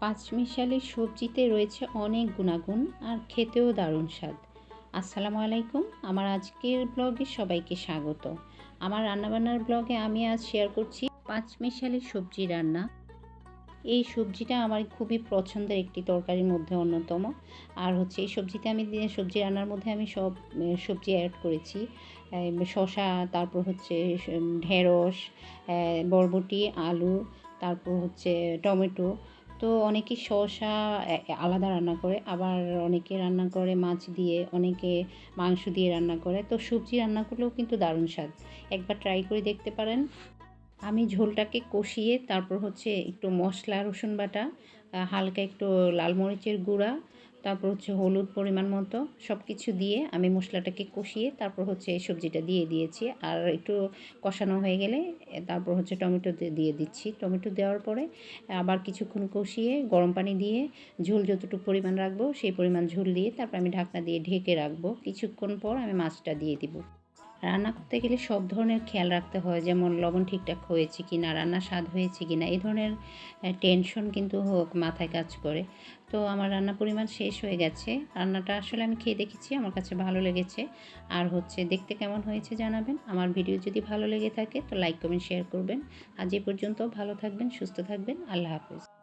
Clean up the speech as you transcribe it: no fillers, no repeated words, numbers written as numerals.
পাঁচমিশালি সবজিতে রয়েছে অনেক গুণাগুণ আর খেতেও দারুণ স্বাদ। আসসালামু আলাইকুম, আমার আজকের ব্লগে সবাইকে স্বাগত। আমার রান্নাবান্নার ব্লগে আমি আজ শেয়ার করছি পাঁচমিশালি সবজি রান্না। এই সবজিটা আমার খুবই পছন্দের একটি তরকারির মধ্যে অন্যতম। আর হচ্ছে এই সবজিতে সবজি রান্নার মধ্যে আমি সব সবজি অ্যাড করেছি। শসা, তারপর হচ্ছে ঢেঁড়স, বরবটি, আলু, তারপর হচ্ছে টমেটো। তো অনেকে শসা আলাদা রান্না করে, আবার অনেকে রান্না করে মাছ দিয়ে, অনেকে মাংস দিয়ে রান্না করে। তো সবজি রান্না করলেও কিন্তু দারুণ স্বাদ, একবার ট্রাই করে দেখতে পারেন। আমি ঝোলটাকে কষিয়ে তারপর হচ্ছে একটু মশলা, রসুন বাটা, হালকা একটু লাল মরিচের গুঁড়া, তারপর হচ্ছে হলুদ পরিমাণ মতো সব কিছু দিয়ে আমি মশলাটাকে কষিয়ে তারপর হচ্ছে এই সবজিটা দিয়ে দিয়েছি। আর একটু কষানো হয়ে গেলে তারপর হচ্ছে টমেটো দিয়ে দিচ্ছি। টমেটো দেওয়ার পরে আবার কিছুক্ষণ কষিয়ে গরম পানি দিয়ে ঝোল যতটুকু পরিমাণ রাখবো সেই পরিমাণ ঝোল দিয়ে তারপর আমি ঢাকনা দিয়ে ঢেকে রাখবো। কিছুক্ষণ পর আমি মাছটা দিয়ে দিব। রান্না করতে গেলে সব ধরনের খেয়াল রাখতে হয়, যেমন লবণ ঠিকঠাক হয়েছে কি না, রান্নার স্বাদ হয়েছে কি না, এই ধরনের টেনশন কিন্তু মাথায় কাজ করে। তো আমার রান্না পরিমাণ শেষ হয়ে গেছে। রান্নাটা আসলে আমি খেয়ে দেখেছি, আমার কাছে ভালো লেগেছে। আর হচ্ছে দেখতে কেমন হয়েছে জানাবেন। আমার ভিডিও যদি ভালো লেগে থাকে তো লাইক কমেন্ট শেয়ার করবেন। আজ এ পর্যন্ত, ভালো থাকবেন, সুস্থ থাকবেন, আল্লাহ হাফেজ।